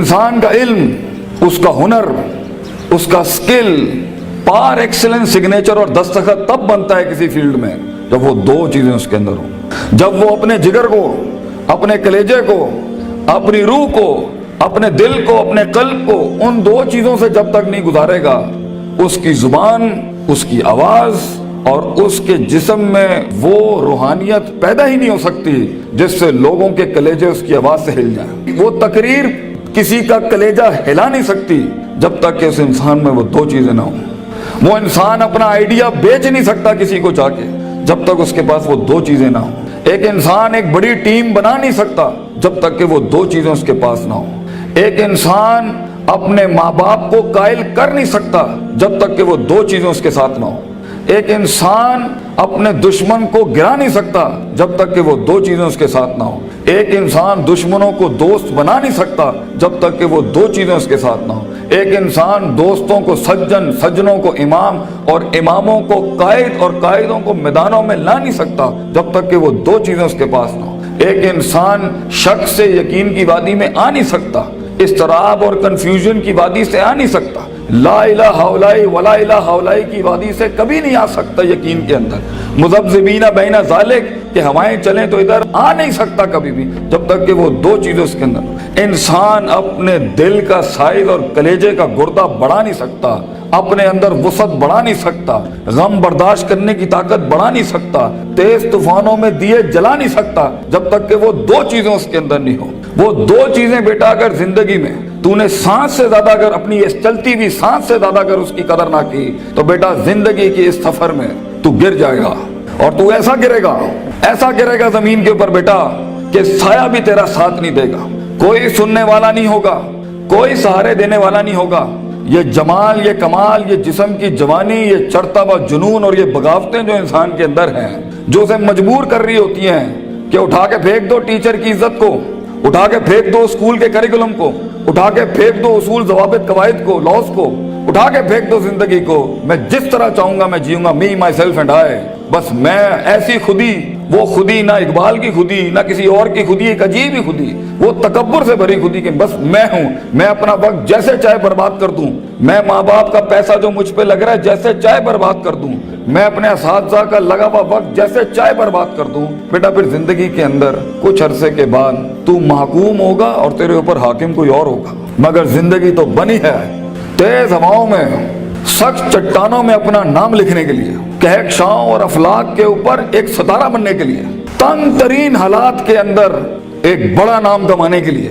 انسان کا علم، اس کا ہنر، اس کا سکل پار ایکسلنس سگنیچر اور دستخط تب بنتا ہے کسی فیلڈ میں جب وہ دو چیزیں اس کے اندر ہوں. جب وہ اپنے جگر کو، اپنے کلیجے کو، اپنی روح کو، اپنے دل کو، اپنے قلب کو ان دو چیزوں سے جب تک نہیں گزارے گا، اس کی زبان، اس کی آواز اور اس کے جسم میں وہ روحانیت پیدا ہی نہیں ہو سکتی جس سے لوگوں کے کلیجے اس کی آواز سے ہل جائیں. وہ تقریر کسی کا کلیجہ ہلا نہیں سکتی جب تک کہ اس انسان میں وہ دو چیزیں نہ ہوں. وہ انسان اپنا آئیڈیا بیچ نہیں سکتا کسی کو جا کے جب تک اس کے پاس وہ دو چیزیں نہ ہوں. ایک انسان ایک بڑی ٹیم بنا نہیں سکتا جب تک کہ وہ دو چیزیں اس کے پاس نہ ہوں. ایک انسان اپنے ماں باپ کو قائل کر نہیں سکتا جب تک کہ وہ دو چیزیں اس کے ساتھ نہ ہوں. ایک انسان اپنے دشمن کو گرا نہیں سکتا جب تک کہ وہ دو چیزیں اس کے ساتھ نہ ہوں. ایک انسان دشمنوں کو دوست بنا نہیں سکتا جب تک کہ وہ دو چیزیں اس کے ساتھ نہ ہوں. ایک انسان دوستوں کو سجن، سجنوں کو امام اور اماموں کو قائد اور قائدوں کو میدانوں میں لا نہیں سکتا جب تک کہ وہ دو چیزیں اس کے پاس نہ ہوں. ایک انسان شک سے یقین کی وادی میں آ نہیں سکتا، اضطراب اور کنفیوژن کی وادی سے آ نہیں سکتا، لا الہ ہؤلاء ولا الہ ہؤلاء کی وادی سے کبھی نہیں آ سکتا یقین کے اندر. مذبذبین بین ذالک کہ ہوائیں چلیں تو ادھر آ نہیں سکتا کبھی بھی جب تک کہ وہ دو چیزیں اس کے اندر. انسان اپنے دل کا سائز اور کلیجے کا گردہ بڑھا نہیں سکتا، اپنے اندر وسعت بڑھا نہیں سکتا، غم برداشت کرنے کی طاقت بڑھا نہیں سکتا، تیز طوفانوں میں دیے جلا نہیں سکتا جب تک کہ وہ دو چیزیں اس کے اندر نہیں ہو. وہ دو چیزیں بیٹا اگر زندگی میں تو نے سانس سے زیادہ اگر اپنی اس چلتی ہوئی سانس سے زیادہ اگر اس کی قدر نہ کی تو بیٹا زندگی کی اس سفر میں تو گر جائے گا. اور تو ایسا گرے گا زمین کے اوپر بیٹا کہ سایہ بھی تیرا ساتھ نہیں دے گا، کوئی سننے والا نہیں ہوگا، کوئی سہارے دینے والا نہیں ہوگا. یہ جمال، یہ کمال، یہ جسم کی جوانی، یہ چڑھتا ہوا جنون اور یہ بغاوتیں جو انسان کے اندر ہیں جو اسے مجبور کر رہی ہوتی ہیں کہ اٹھا کے پھینک دو ٹیچر کی عزت کو، اٹھا کے پھینک دو اسکول کے کریکولم کو، اٹھا کے پھینک دو اصول ضوابط قواعد کو، لاز کو، اٹھا کے پھینک دو زندگی کو. میں جس طرح چاہوں گا میں جیوں گا، می مائی سیلف اینڈ آئی. بس میں ایسی خودی، وہ خودی نہ اقبال کی خودی نہ کسی اور کی خودی، ایک عجیب ہی خودی، وہ تکبر سے بھری خودی کہ بس میں ہوں، میں اپنا وقت جیسے چاہے برباد کر دوں، میں ماں باپ کا پیسہ جو مجھ پہ لگ رہا ہے جیسے چاہے برباد کر دوں، میں اپنے اساتذہ کا لگا ہوا وقت جیسے چاہے برباد کر دوں. بیٹا پھر زندگی کے اندر کچھ عرصے کے بعد تو محکوم ہوگا اور تیرے اوپر حاکم کوئی اور ہوگا. مگر زندگی تو بنی ہے تیز ہواؤں میں، سخت چٹانوں میں اپنا نام لکھنے کے لیے، کہکشاؤں اور افلاک کے اوپر ایک ستارہ بننے کے لیے، تنگ ترین حالات کے اندر ایک بڑا نام کمانے کے لیے،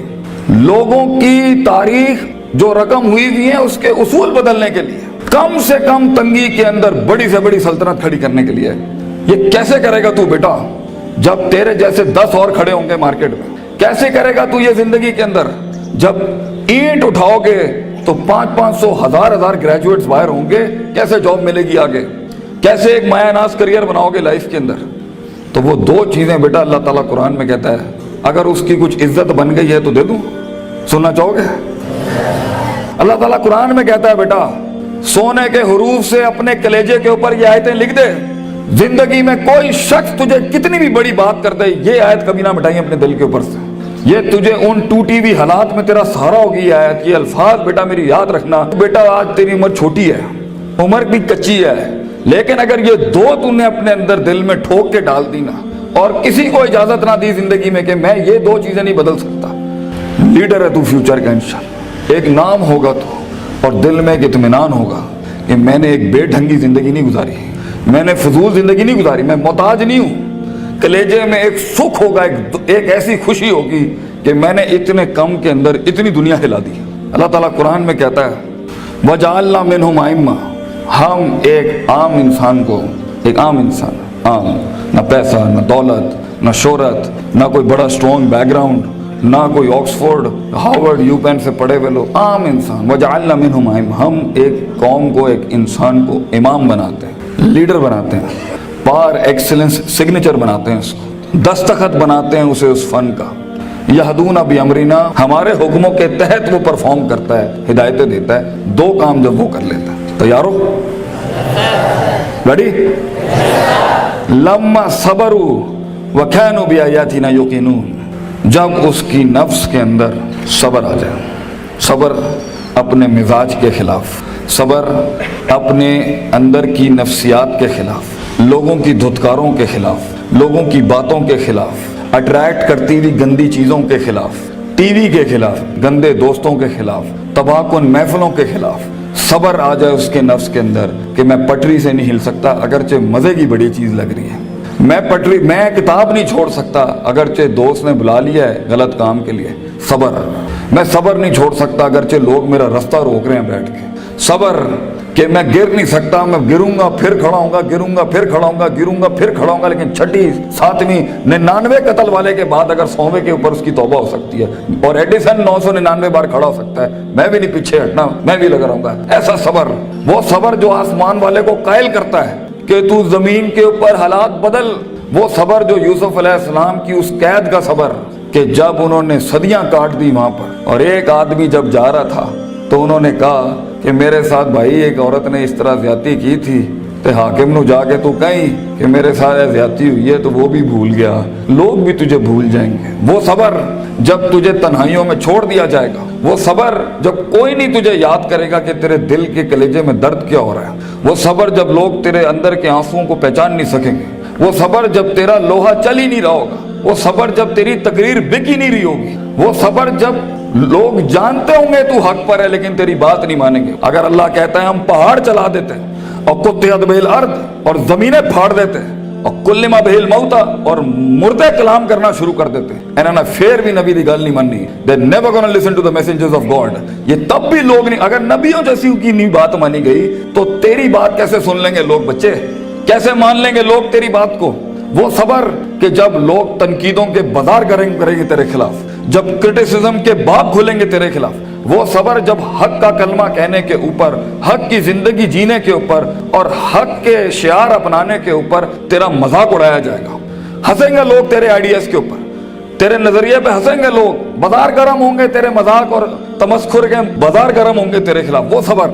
لوگوں کی تاریخ جو رقم ہوئی ہوئی ہے اس کے اصول بدلنے کے لیے، کم سے کم تنگی کے اندر بڑی سے بڑی سلطنت کھڑی کرنے کے لیے. یہ کیسے کرے گا تو بیٹا جب تیرے جیسے 10 اور کھڑے ہوں گے مارکیٹ میں؟ کیسے کرے گا تو یہ زندگی کے اندر جب اینٹ اٹھاؤ گے تو 500 1000 گریجویٹس باہر ہوں گے؟ کیسے جاب ملے گی آگے؟ کیسے ایک مایہ ناز کریئر بناؤ گے لائف کے اندر؟ تو وہ دو چیزیں بیٹا اللہ تعالیٰ قرآن میں کہتا ہے اگر اس کی کچھ عزت بن گئی ہے تو دے دوں. سننا چاہو گے؟ اللہ تعالیٰ قرآن میں کہتا ہے بیٹا سونے کے حروف سے اپنے کلیجے کے اوپر یہ آیتیں لکھ دے، زندگی میں کوئی شخص تجھے کتنی بھی بڑی بات کر دے یہ آیت کبھی نہ مٹائیں اپنے دل کے اوپر سے. یہ تجھے ان ٹوٹی ہوئی حالات میں تیرا سہارا ہوگی یہ آیت. یہ الفاظ بیٹا میری یاد رکھنا. بیٹا آج تیری عمر چھوٹی ہے، عمر بھی کچی ہے، لیکن اگر یہ دو تو نے اپنے اندر دل میں ٹھوک کے ڈال دی نا اور کسی کو اجازت نہ دی زندگی میں کہ میں یہ دو چیزیں نہیں بدل سکتا، لیڈر ہے تو فیوچر کا انشاءاللہ. ایک نام ہوگا تو اور دل میں ایک اطمینان ہوگا کہ میں نے ایک بے ڈھنگی زندگی نہیں گزاری، میں نے فضول زندگی نہیں گزاری، میں محتاج نہیں ہوں. کلیجے میں ایک سکھ ہوگا، ایک ایسی خوشی ہوگی کہ میں نے اتنے کم کے اندر اتنی دنیا ہلا دی. اللہ تعالیٰ قرآن میں کہتا ہے وَجَعَلْنَا مِنْهُمْ أَئِمَّةً، ہم ایک عام انسان کو، ایک عام انسان، عام، نہ پیسہ نہ دولت نہ شہرت نہ کوئی بڑا اسٹرانگ بیک گراؤنڈ نہ کوئی آکسفورڈ ہارورڈ یو پین سے پڑھے ہوئے لوگ، عام انسان. وَجَعَلْنَا مِنْهُمْ أَئِمَّةً، ہم ایک قوم کو، ایک انسان کو امام بناتے ہیں، لیڈر بناتے ہیں، پار ایکسلنس سگنیچر بناتے ہیں، اس کو دستخط بناتے ہیں اسے اس فن کا. یہدون بامرنا، ہمارے حکموں کے تحت وہ پرفارم کرتا ہے، ہدایتیں دیتا ہے. دو کام جب وہ کر لیتا ہے، تیار ہو؟ ریڈی؟ لما صبروا وكانوا بآياتنا يوقنون، جب اس کی نفس کے اندر صبر آ جائے، صبر اپنے مزاج کے خلاف، صبر اپنے اندر کی نفسیات کے خلاف، لوگوں کی دھتکاروں کے خلاف، لوگوں کی باتوں کے خلاف، اٹریکٹ کرتی ہوئی گندی چیزوں کے خلاف، ٹی وی کے خلاف، گندے دوستوں کے خلاف، تباہ کن محفلوں کے خلاف صبر آ جائے اس کے نفس کے اندر کہ میں پٹری سے نہیں ہل سکتا اگرچہ مزے کی بڑی چیز لگ رہی ہے، میں کتاب نہیں چھوڑ سکتا اگرچہ دوست نے بلا لیا ہے غلط کام کے لیے، صبر، میں صبر نہیں چھوڑ سکتا اگرچہ لوگ میرا رستہ روک رہے ہیں بیٹھ کے، صبر کہ میں گر نہیں سکتا، میں گروں گا پھر کھڑا ہوں گا، گروں گا پھر کھڑا ہوں گا، گروں گا پھر کھڑا ہوں گا، لیکن چھٹی 7ویں 99 قتل والے کے بعد اگر 100ویں کے اوپر اس کی توبہ ہو سکتی ہے اور ایڈیسن 999 بار کھڑا ہو سکتا ہے، میں بھی نہیں پیچھے ہٹنا، میں بھی لگا رہوں گا۔ ایسا صبر، وہ صبر جو آسمان والے کو قائل کرتا ہے کہ تو زمین کے اوپر حالات بدل، وہ صبر جو یوسف علیہ السلام کی اس قید کا صبر کہ جب انہوں نے صدیاں کاٹ دی وہاں پر اور ایک آدمی جب جا رہا تھا تو انہوں نے کہا کہ میرے ساتھ بھائی ایک عورت نے اس طرح زیادتی کی تھی، تے حاکم نو جا کے تو کہیں کہ میرے ساتھ زیادتی ہوئی ہے تو وہ بھی بھول گیا، لوگ بھی تجھے بھول جائیں گے۔ وہ صبر جب تجھے تنہائیوں میں چھوڑ دیا جائے گا، وہ صبر جب کوئی نہیں تجھے یاد کرے گا کہ تیرے دل کے کلیجے میں درد کیا ہو رہا ہے، وہ صبر جب لوگ تیرے اندر کے آنسوؤں کو پہچان نہیں سکیں گے، وہ صبر جب تیرا لوہا چل ہی نہیں رہا ہوگا، وہ صبر جب تیری تقریر بک ہی نہیں رہی ہوگی، وہ صبر جب لوگ جانتے ہوں گے تو حق پر ہے لیکن تیری بات نہیں مانیں گے۔ اگر اللہ کہتا ہے ہم پہاڑ چلا دیتے ہیں اور قطعت بہ الارض اور زمینیں پھاڑ دیتے ہیں اور کلما بہ الموتى اور مردے کلام کرنا شروع کر دیتے ہیں، انہوں نے پھر بھی نبی دی گل نہیں ماننی، they never gonna listen to the messengers of God۔ یہ تب بھی لوگ نہیں، اگر نبیوں جیسی کی نہیں بات مانی گئی تو تیری بات کیسے سن لیں گے لوگ؟ بچے کیسے مان لیں گے لوگ تیری بات کو؟ وہ صبر کہ جب لوگ تنقیدوں کے بازار کریں گے تیرے خلاف، جب کرٹیسزم کے باب کھولیں گے تیرے خلاف، وہ صبر جب حق کا کلمہ کہنے کے اوپر، حق کی زندگی جینے کے اوپر اور حق کے شعار اپنانے کے اوپر تیرا مذاق اڑایا جائے گا، ہنسیں گے لوگ تیرے آئیڈیاز کے اوپر، تیرے نظریے پہ ہنسیں گے لوگ، بازار گرم ہوں گے تیرے مذاق اور تمسخر کے بازار گرم ہوں گے تیرے خلاف۔ وہ صبر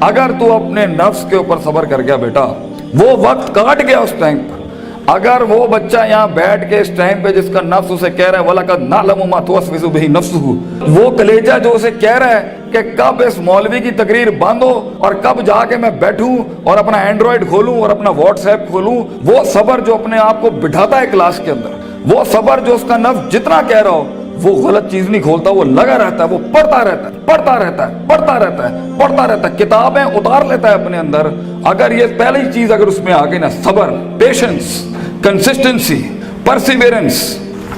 اگر تو اپنے نفس کے اوپر صبر کر گیا بیٹا، وہ وقت کاٹ گیا اس ٹائم پر، اگر وہ بچہ یہاں بیٹھ کے اس ٹائم پہ جس کا نفس اسے کہہ رہا ہے وَلَقَدْ نَعْلَمُ مَا تُوَسْوِسُ بِهِ نَفْسُهُ، وہ کلیجہ جو اسے کہہ رہا ہے کہ کب اس مولوی کی تقریر باندھو اور کب جا کے میں بیٹھوں اور اپنا اینڈرائیڈ کھولوں اور اپنا واٹس ایپ کھولوں، وہ صبر جو اپنے آپ کو بٹھاتا ہے کلاس کے اندر، وہ صبر جو اس کا نفس جتنا کہہ رہا ہو وہ غلط چیز نہیں کھولتا، وہ لگا رہتا ہے، وہ پڑھتا رہتا ہے، پڑھتا رہتا ہے، پڑھتا رہتا ہے، پڑھتا رہتا ہے، کتابیں اتار لیتا ہے اپنے اندر۔ اگر یہ پہلی چیز اگر اس میں آ گئی نا، صبر، پیشنس، کنسسٹنسی، پرسیویرنس،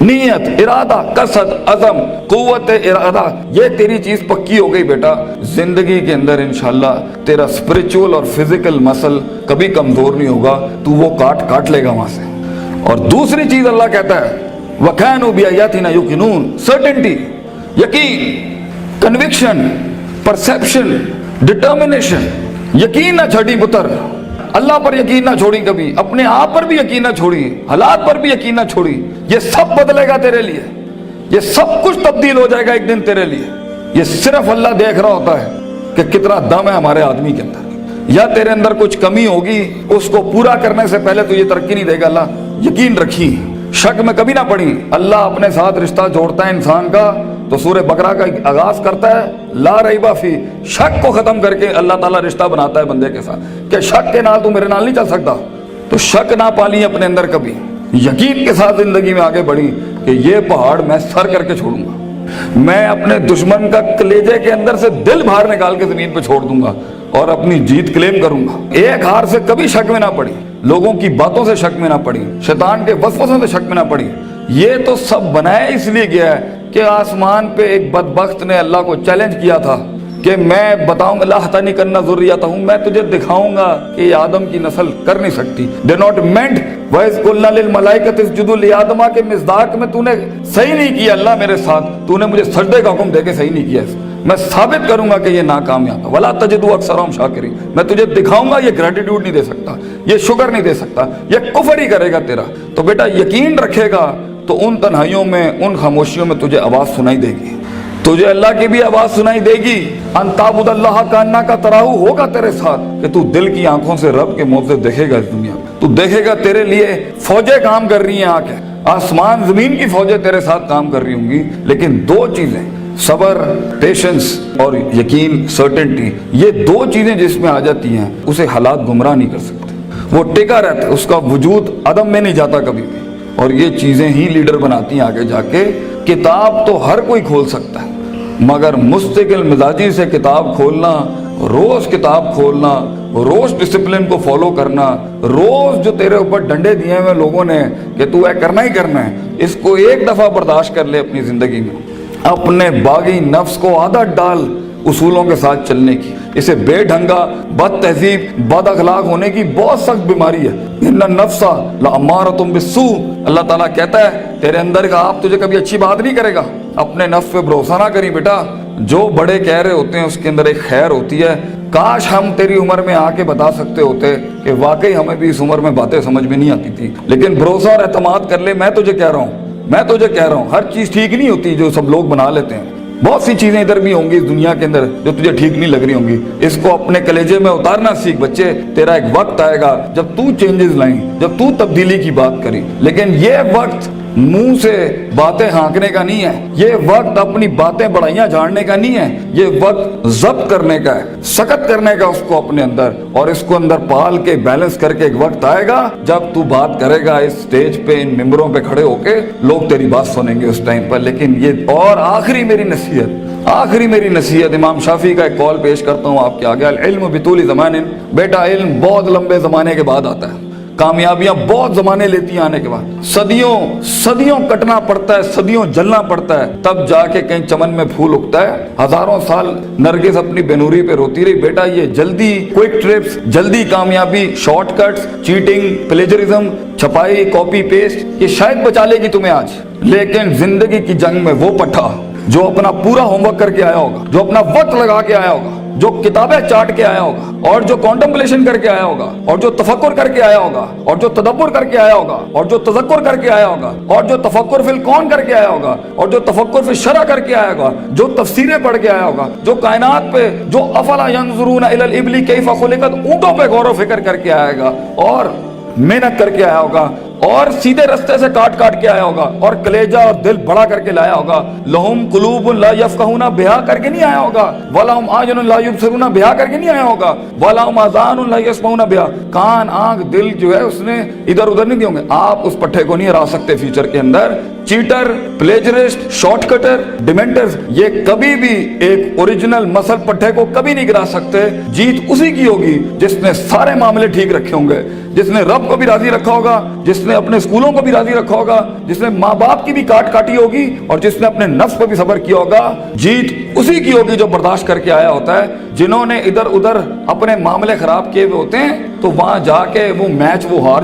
نیت، ارادہ، قصد، عزم، قوت ارادہ، یہ تیری چیز پکی ہو گئی بیٹا، زندگی کے اندر انشاءاللہ تیرا اسپرچول اور فزیکل مسل کبھی کمزور نہیں ہوگا، تو وہ کاٹ لے گا وہاں سے۔ اور دوسری چیز اللہ کہتا ہے وَكَانُوا بِآيَاتِنَا يُوقِنُونَ، سرٹنٹی، یقین، کنوکشن، پرسیپشن، ڈٹرمنیشن، یقین نہ چھڑی پتر، اللہ پر یقین نہ چھوڑی، کبھی اپنے آپ پر بھی یقین نہ چھوڑی، حالات پر بھی یقین نہ چھوڑی، یہ سب بدلے گا تیرے لیے، یہ سب کچھ تبدیل ہو جائے گا ایک دن تیرے لیے۔ یہ صرف اللہ دیکھ رہا ہوتا ہے کہ کتنا دم ہے ہمارے آدمی کے اندر، یا تیرے اندر کچھ کمی ہوگی، اس کو پورا کرنے سے پہلے تو یہ ترقی نہیں دے گا اللہ۔ یقین رکھی، شک میں کبھی نہ پڑی، اللہ اپنے ساتھ رشتہ جوڑتا ہے انسان کا تو سورہ بقرہ کا آغاز کرتا ہے لا ریب فی، شک کو ختم کر کے اللہ تعالیٰ رشتہ بناتا ہے بندے کے ساتھ کہ شک کے نال تو میرے نال نہیں چل سکتا، تو شک نہ پالی اپنے اندر کبھی، یقین کے ساتھ زندگی میں آگے بڑھی کہ یہ پہاڑ میں سر کر کے چھوڑوں گا، میں اپنے دشمن کا کلیجے کے اندر سے دل باہر نکال کے زمین پہ چھوڑ دوں گا اور اپنی جیت کلیم کروں گا۔ ایک ہار سے کبھی شک میں نہ پڑی، لوگوں کی باتوں سے شک میں نہ پڑی، شیطان کے وسوسوں سے شک میں نہ پڑی۔ یہ تو سب بنایا اس لیے گیا ہے کہ آسمان پہ ایک بدبخت نے اللہ کو چیلنج کیا تھا کہ میں بتاؤں گا لا تنی کرنا ضروریات ہوں، میں تجھے دکھاؤں گا کہ یہ آدم کی نسل کر نہیں سکتی۔ دے ناٹ مینٹ وَإِذْ قُلْنَا لِلْمَلَائِكَةِ اسْجُدُوا لِآدَمَ کے مصداق میں تو نے صحیح نہیں کیا اللہ میرے ساتھ، تو نے مجھے سجدے کا حکم دے کے صحیح نہیں کیا، میں ثابت کروں گا کہ یہ ناکامیاب ہے۔ وَلَا تَجِدُوا أَكْثَرَهُمْ شَاكِرِينَ، میں تجھے دکھاؤں گا یہ گریٹیٹیوڈ نہیں دے سکتا، یہ شکر نہیں دے سکتا، یہ کفر ہی کرے گا تیرا۔ تو بیٹا یقین رکھے گا تو ان تنہائیوں میں، ان خاموشیوں میں تجھے آواز سنائی دے گی، تجھے اللہ کی بھی آواز سنائی دے گی۔ ان تعبد اللہ کانک تراہ ہوگا تیرے ساتھ کہ تو دل کی آنکھوں سے رب کے موضوع دیکھے گا، اس دنیا میں تو دیکھے گا تیرے لیے فوجیں کام کر رہی ہیں، آنکھیں، آسمان زمین کی فوجیں تیرے ساتھ کام کر رہی ہوں گی، لیکن دو چیزیں صبر, پیشنس اور یقین, سرٹنٹی, یہ دو چیزیں جس میں آ جاتی ہیں اسے حالات گمراہ نہیں کر سکتے. وہ ٹکا رہتا ہے, اس کا وجود عدم میں نہیں جاتا کبھی بھی. اور یہ چیزیں ہی لیڈر بناتی ہیں آگے جا کے. کتاب تو ہر کوئی کھول سکتا ہے, مگر مستقل مزاجی سے کتاب کھولنا, روز کتاب کھولنا, روز ڈسپلن کو فالو کرنا, روز جو تیرے اوپر ڈنڈے دیے ہوئے لوگوں نے کہ تو اے کرنا ہی کرنا ہے, اس کو ایک دفعہ برداشت کر لے اپنی زندگی میں. اپنے باغی نفس کو عادت ڈال اصولوں کے ساتھ چلنے کی. اسے بے ڈھنگا, بد تہذیب, بد اخلاق ہونے کی بہت سخت بیماری ہے. ان النفس لامارۃ بالسوء, اللہ تعالیٰ کہتا ہے تیرے اندر کا آپ تجھے کبھی اچھی بات نہیں کرے گا. اپنے نفس پہ بھروسہ نہ کری بیٹا, جو بڑے کہہ رہے ہوتے ہیں اس کے اندر ایک خیر ہوتی ہے. کاش ہم تیری عمر میں آ کے بتا سکتے ہوتے کہ واقعی ہمیں بھی اس عمر میں باتیں سمجھ میں نہیں آتی تھی. لیکن بھروسہ اور اعتماد کر لے. میں تجھے کہہ رہا ہوں ہر چیز ٹھیک نہیں ہوتی جو سب لوگ بنا لیتے ہیں. بہت سی چیزیں ادھر بھی ہوں گی اس دنیا کے اندر جو تجھے ٹھیک نہیں لگ رہی ہوں گی. اس کو اپنے کلیجے میں اتارنا سیکھ بچے. تیرا ایک وقت آئے گا جب تو چینجز لائیں, جب تو تبدیلی کی بات کری. لیکن یہ وقت منہ سے باتیں ہانکنے کا نہیں ہے, یہ وقت اپنی باتیں بڑائیاں جھاڑنے کا نہیں ہے, یہ وقت ضبط کرنے کا ہے, سخت کرنے کا اس کو اپنے اندر, اور اس کو اندر پال کے بیلنس کر کے. ایک وقت آئے گا جب تو بات کرے گا اس سٹیج پہ, ان ممبروں پہ کھڑے ہو کے, لوگ تیری بات سنیں گے اس ٹائم پر. لیکن یہ اور آخری میری نصیحت امام شافعی کا ایک قول پیش کرتا ہوں آپ کے آگے. العلم بطول زمان, بیٹا علم بہت لمبے زمانے کے بعد آتا ہے, کامیابیاں بہت زمانے لیتی ہیں آنے کے بعد. صدیوں کٹنا پڑتا ہے, صدیوں جلنا پڑتا ہے, تب جا کے کہیں چمن میں پھول اگتا ہے. ہزاروں سال نرگس اپنی بینوری پہ روتی رہی. بیٹا یہ جلدی کوئک ٹرپس, جلدی کامیابی, شارٹ کٹس, چیٹنگ, پلیجرزم, چھپائی, کاپی پیسٹ, یہ شاید بچا لے گی تمہیں آج. لیکن زندگی کی جنگ میں وہ پٹھا جو اپنا پورا ہوم ورک کر کے آیا ہوگا, جو اپنا وقت لگا کے آیا ہوگا, جو کتابیں چاٹ کے آیا ہوگا, اور جو کانٹمپلیشن کر کے آیا ہوگا, اور جو تفکر کر کے آیا ہوگا, اور جو تدبر کر کے آیا ہوگا, اور جو تذکر کر کے آیا ہوگا, اور جو تفکر فی الکون کر کے آیا ہوگا, اور جو تفکر فی الشرع کر کے آیا ہوگا, جو تفسیریں پڑھ کے آیا ہوگا, جو کائنات پہ, جو افلا ینظرون الی الابل کیف خلقت, اونٹوں پہ غور و فکر کر کے آئے گا, اور محنت کر کے آیا ہوگا, اور سیدھے رستے سے کاٹ کے آیا ہوگا, اور کلیجہ اور دل بڑا کر کے لایا ہوگا. لہم قلوب لا یفقہون بہا کر کے نہیں آیا ہوگا, ولہم اعین لا یبصرون بہا کر کے نہیں آیا ہوگا, ولہم آذان لا یسمعون بہا, کان, آنکھ, دل جو ہے اس نے ادھر ادھر نہیں دیے ہوں گے. آپ اس پٹھے کو نہیں ہرا سکتے فیوچر کے اندر. چیٹر, پلیجرسٹ, شارٹ کٹر, ڈیمنٹرز, یہ کبھی بھی ایک اوریجنل مسل پٹھے کو کبھی نہیں گرا سکتے. جیت اسی کی ہوگی جس نے سارے معاملے ٹھیک رکھے ہوں گے, جس نے رب کو بھی راضی رکھا ہوگا, جس نے اپنے اسکولوں کو بھی راضی رکھا ہوگا, جس نے ماں باپ کی بھی کاٹی ہوگی, اور جس نے اپنے نفس پہ بھی صبر کیا ہوگا. جیت اسی کی ہوگی جو برداشت کر کے آیا ہوتا ہے. جنہوں نے ادھر ادھر اپنے معاملے خراب کیے ہوئے ہوتے ہیں تو وہاں جا کے وہ میچ ہار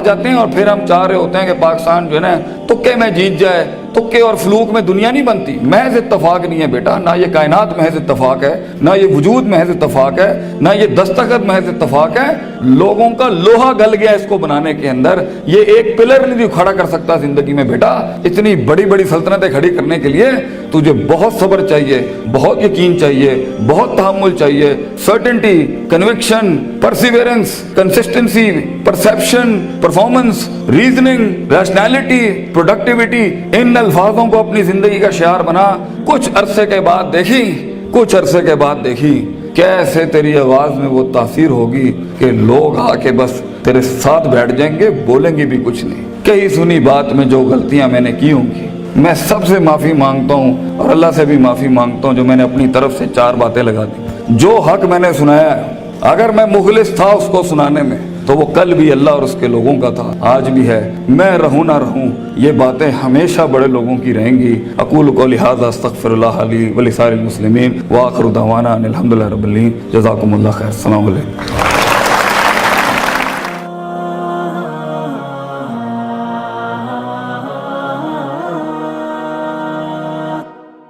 جاتے ہیں, اور پھر ہم چاہ رہے ہوتے ہیں کہ پاکستان جو ہے نا تکے میں جیت جائے. تکے اور فلوک میں دنیا نہیں بنتی. محض اتفاق نہیں ہے بیٹا, نہ یہ کائنات محض اتفاق ہے, نہ یہ وجود محض اتفاق ہے, نہ یہ دستخط محض اتفاق ہے. لوگوں کا لوہا گل گیا اس کو بنانے کے اندر. یہ ایک پلر نہیں کھڑا کر سکتا زندگی میں بیٹا. اتنی بڑی بڑی سلطنتیں کھڑی کرنے کے لیے تجھے بہت صبر چاہیے, بہت یقین چاہیے, بہت تحمل چاہیے, certainty, conviction, perseverance, consistency, perception, performance, reasoning, rationality, productivity. ان الفاظوں کو اپنی زندگی کا شعار بنا. کچھ عرصے کے بعد دیکھی کیسے تیری آواز میں وہ تاثیر ہوگی کہ لوگ آ کے بس تیرے ساتھ بیٹھ جائیں گے, بولیں گے بھی کچھ نہیں. کہیں سنی بات میں جو غلطیاں میں نے کی ہوں گی, میں سب سے معافی مانگتا ہوں, اور اللہ سے بھی معافی مانگتا ہوں جو میں نے اپنی طرف سے 4 باتیں لگا دی. جو حق میں نے سنایا ہے, اگر میں مخلص تھا اس کو سنانے میں تو وہ کل بھی اللہ اور اس کے لوگوں کا تھا, آج بھی ہے. میں رہوں نہ رہوں, یہ باتیں ہمیشہ بڑے لوگوں کی رہیں گی. اقول قولی ھذا استغفر اللہ لی ولسائر المسلمین وآخر دعوانا ان الحمد للہ رب العالمین. جزاکم اللہ خیر. السلام علیکم.